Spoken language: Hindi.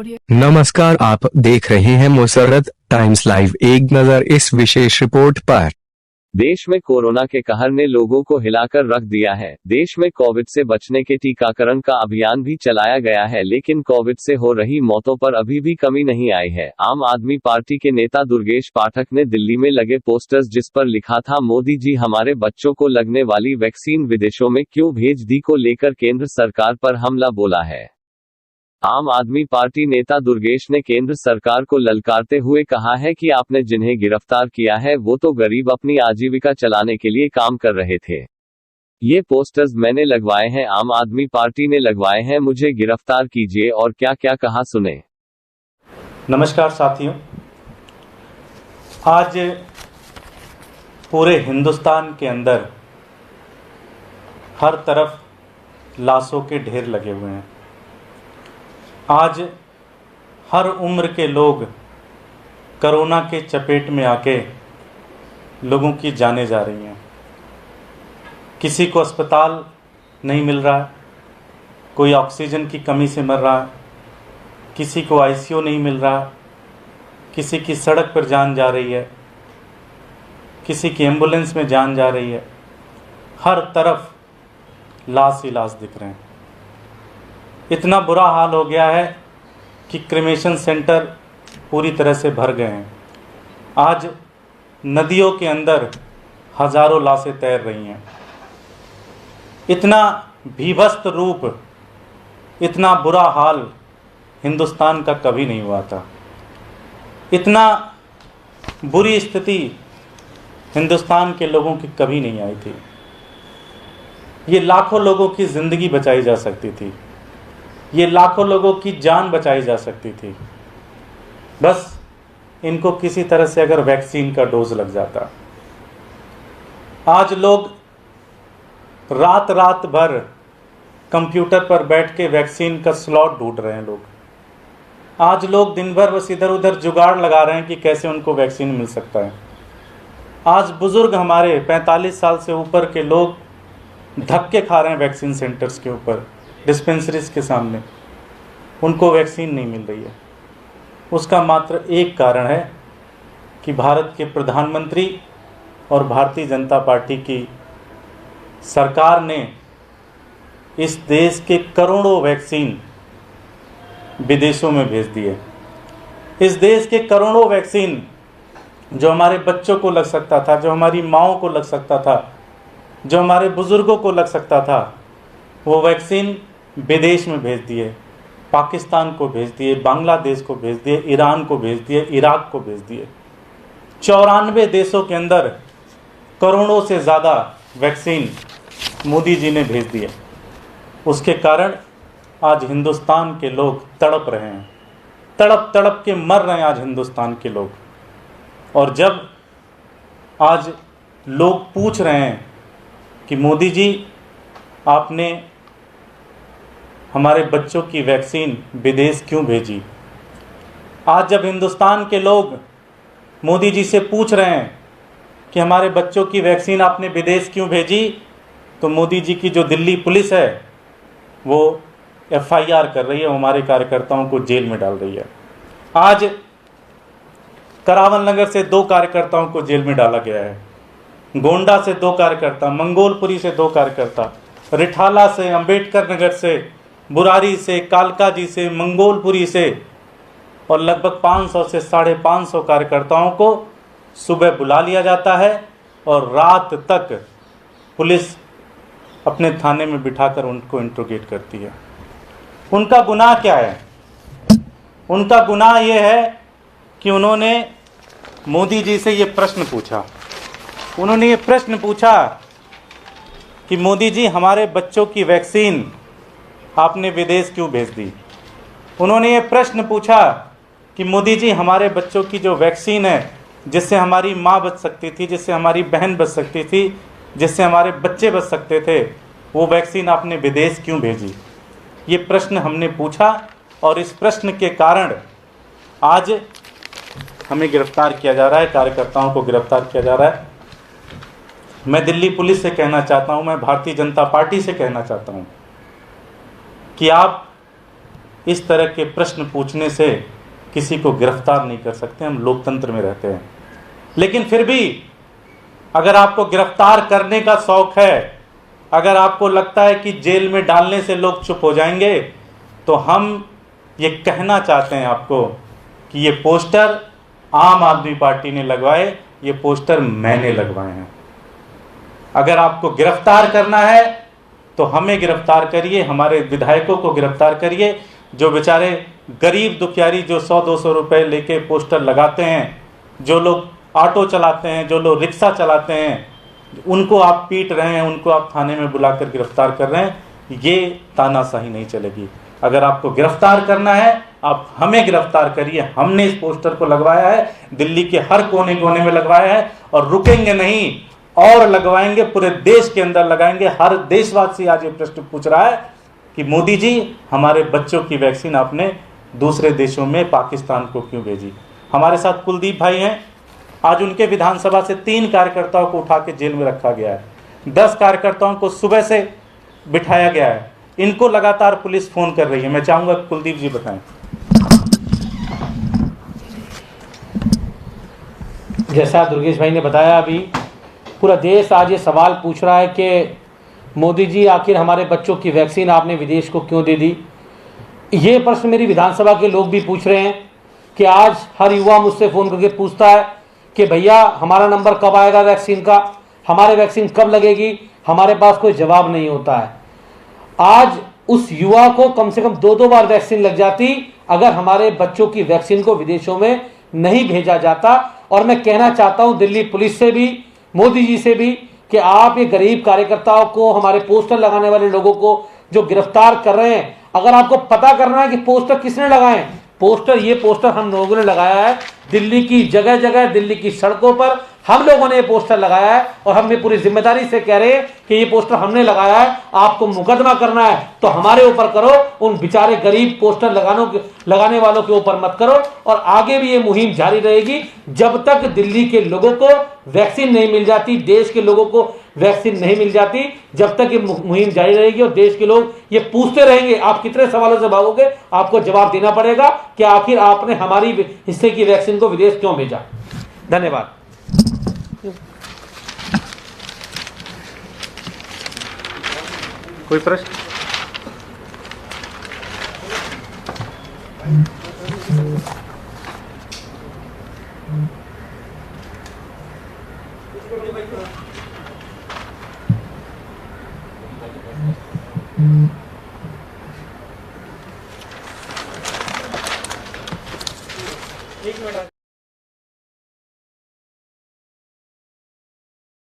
मौर्य। नमस्कार, आप देख रहे हैं मुसर्रत टाइम्स लाइव। एक नजर इस विशेष रिपोर्ट पर। देश में कोरोना के कहर ने लोगों को हिलाकर रख दिया है। देश में कोविड से बचने के टीकाकरण का अभियान भी चलाया गया है, लेकिन कोविड से हो रही मौतों पर अभी भी कमी नहीं आई है। आम आदमी पार्टी के नेता दुर्गेश पाठक ने दिल्ली में लगे पोस्टर्स जिस पर लिखा था, मोदी जी हमारे बच्चों को लगने वाली वैक्सीन विदेशों में क्यों भेज दी, को लेकर केंद्र सरकार पर हमला बोला है। आम आदमी पार्टी नेता दुर्गेश ने केंद्र सरकार को ललकारते हुए कहा है कि आपने जिन्हें गिरफ्तार किया है वो तो गरीब अपनी आजीविका चलाने के लिए काम कर रहे थे। ये पोस्टर्स मैंने लगवाए हैं, आम आदमी पार्टी ने लगवाए हैं, मुझे गिरफ्तार कीजिए। और क्या क्या कहा, सुने। नमस्कार साथियों, आज पूरे हिंदुस्तान के अंदर हर तरफ लाशों के ढेर लगे हुए हैं। आज हर उम्र के लोग कोरोना के चपेट में आके लोगों की जानें जा रही हैं। किसी को अस्पताल नहीं मिल रहा है, कोई ऑक्सीजन की कमी से मर रहा है, किसी को आईसीयू नहीं मिल रहा, किसी की सड़क पर जान जा रही है, किसी की एम्बुलेंस में जान जा रही है। हर तरफ लाश ही लाश दिख रहे हैं। इतना बुरा हाल हो गया है कि क्रिमेशन सेंटर पूरी तरह से भर गए हैं। आज नदियों के अंदर हजारों लाशें तैर रही हैं। इतना भीभत्स रूप, इतना बुरा हाल हिंदुस्तान का कभी नहीं हुआ था। इतना बुरी स्थिति हिंदुस्तान के लोगों की कभी नहीं आई थी। ये लाखों लोगों की ज़िंदगी बचाई जा सकती थी, ये लाखों लोगों की जान बचाई जा सकती थी, बस इनको किसी तरह से अगर वैक्सीन का डोज लग जाता। आज लोग रात रात भर कंप्यूटर पर बैठ के वैक्सीन का स्लॉट ढूंढ रहे हैं। आज लोग दिन भर बस इधर उधर जुगाड़ लगा रहे हैं कि कैसे उनको वैक्सीन मिल सकता है। आज बुजुर्ग हमारे 45 साल से ऊपर के लोग धक्के खा रहे हैं वैक्सीन सेंटर्स के ऊपर, डिस्पेंसरीज के सामने, उनको वैक्सीन नहीं मिल रही है। उसका मात्र एक कारण है कि भारत के प्रधानमंत्री और भारतीय जनता पार्टी की सरकार ने इस देश के करोड़ों वैक्सीन विदेशों में भेज दी है। इस देश के करोड़ों वैक्सीन जो हमारे बच्चों को लग सकता था, जो हमारी माँओं को लग सकता था, जो हमारे बुजुर्गों को लग सकता था, वो वैक्सीन विदेश में भेज दिए। पाकिस्तान को भेज दिए, बांग्लादेश को भेज दिए, ईरान को भेज दिए, इराक को भेज दिए। 94 देशों के अंदर करोड़ों से ज़्यादा वैक्सीन मोदी जी ने भेज दिए। उसके कारण आज हिंदुस्तान के लोग तड़प रहे हैं, तड़प तड़प के मर रहे हैं आज हिंदुस्तान के लोग। और जब आज लोग पूछ रहे हैं कि मोदी जी आपने हमारे बच्चों की वैक्सीन विदेश क्यों भेजी, आज जब हिंदुस्तान के लोग मोदी जी से पूछ रहे हैं कि हमारे बच्चों की वैक्सीन आपने विदेश क्यों भेजी, तो मोदी जी की जो दिल्ली पुलिस है वो FIR कर रही है, हमारे कार्यकर्ताओं को जेल में डाल रही है। आज करावल नगर से 2 कार्यकर्ताओं को जेल में डाला गया है, गोंडा से 2 कार्यकर्ता, मंगोलपुरी से 2 कार्यकर्ता, रिठाला से, अंबेडकर नगर से, बुरारी से, कालकाजी से, मंगोलपुरी से, और लगभग 500 से 550 कार्यकर्ताओं को सुबह बुला लिया जाता है और रात तक पुलिस अपने थाने में बिठाकर उनको इंट्रोगेट करती है। उनका गुनाह क्या है? उनका गुनाह ये है कि उन्होंने मोदी जी से ये प्रश्न पूछा। उन्होंने ये प्रश्न पूछा कि मोदी जी हमारे बच्चों की वैक्सीन आपने विदेश क्यों भेज दी। उन्होंने ये प्रश्न पूछा कि मोदी जी हमारे बच्चों की जो वैक्सीन है, जिससे हमारी माँ बच सकती थी, जिससे हमारी बहन बच सकती थी, जिससे हमारे बच्चे बच सकते थे, वो वैक्सीन आपने विदेश क्यों भेजी। ये प्रश्न हमने पूछा और इस प्रश्न के कारण आज हमें गिरफ्तार किया जा रहा है, कार्यकर्ताओं को गिरफ्तार किया जा रहा है। मैं दिल्ली पुलिस से कहना चाहता हूं, मैं भारतीय जनता पार्टी से कहना चाहता हूं कि आप इस तरह के प्रश्न पूछने से किसी को गिरफ्तार नहीं कर सकते। हम लोकतंत्र में रहते हैं। लेकिन फिर भी अगर आपको गिरफ्तार करने का शौक है, अगर आपको लगता है कि जेल में डालने से लोग चुप हो जाएंगे, तो हम ये कहना चाहते हैं आपको कि ये पोस्टर आम आदमी पार्टी ने लगवाए, ये पोस्टर मैंने लगवाए हैं। अगर आपको गिरफ्तार करना है तो हमें गिरफ्तार करिए, हमारे विधायकों को गिरफ्तार करिए। जो बेचारे गरीब दुखियारी जो 100-200 रुपए लेके पोस्टर लगाते हैं, जो लोग ऑटो चलाते हैं, जो लोग रिक्शा चलाते हैं, उनको आप पीट रहे हैं, उनको आप थाने में बुलाकर गिरफ्तार कर रहे हैं, ये तानाशाही नहीं चलेगी। अगर आपको गिरफ्तार करना है, आप हमें गिरफ्तार करिए। हमने इस पोस्टर को लगवाया है, दिल्ली के हर कोने कोने में लगवाया है और रुकेंगे नहीं, और लगवाएंगे, पूरे देश के अंदर लगाएंगे। हर देशवासी आज ये प्रश्न पूछ रहा है कि मोदी जी, हमारे बच्चों की वैक्सीन आपने दूसरे देशों में पाकिस्तान को क्यों भेजी। हमारे साथ कुलदीप भाई हैं, आज उनके विधानसभा से 3 कार्यकर्ताओं को उठा के जेल में रखा गया है, 10 कार्यकर्ताओं को सुबह से बिठाया गया है। इनको लगातार पुलिस फोन कर रही है। मैं चाहूंगा कुलदीप जी बताएं। जैसा दुर्गेश भाई ने बताया, अभी पूरा देश आज ये सवाल पूछ रहा है कि मोदी जी, आखिर हमारे बच्चों की वैक्सीन आपने विदेश को क्यों दे दी। ये प्रश्न मेरी विधानसभा के लोग भी पूछ रहे हैं कि आज हर युवा मुझसे फ़ोन करके पूछता है कि भैया हमारा नंबर कब आएगा वैक्सीन का, हमारे वैक्सीन कब लगेगी। हमारे पास कोई जवाब नहीं होता है। आज उस युवा को कम से कम 2-2 बार वैक्सीन लग जाती अगर हमारे बच्चों की वैक्सीन को विदेशों में नहीं भेजा जाता। और मैं कहना चाहता हूं दिल्ली पुलिस से भी, मोदी जी से भी, कि आप ये गरीब कार्यकर्ताओं को, हमारे पोस्टर लगाने वाले लोगों को जो गिरफ्तार कर रहे हैं, अगर आपको पता करना है कि पोस्टर किसने लगाए, पोस्टर, ये पोस्टर हम लोगों ने लगाया है दिल्ली की जगह जगह, दिल्ली की सड़कों पर हम लोगों ने ये पोस्टर लगाया है। और हम ये पूरी जिम्मेदारी से कह रहे हैं कि ये पोस्टर हमने लगाया है। आपको मुकदमा करना है तो हमारे ऊपर करो, उन बेचारे गरीब पोस्टर लगाने वालों के ऊपर मत करो। और आगे भी ये मुहिम जारी रहेगी जब तक दिल्ली के लोगों को वैक्सीन नहीं मिल जाती, देश के लोगों को वैक्सीन नहीं मिल जाती, जब तक ये मुहिम जारी रहेगी। और देश के लोग ये पूछते रहेंगे, आप कितने सवालों से भागोगे, आपको जवाब देना पड़ेगा कि आखिर आपने हमारी हिस्से की वैक्सीन को विदेश क्यों भेजा। धन्यवाद। कोई प्रश्न? एक मिनट।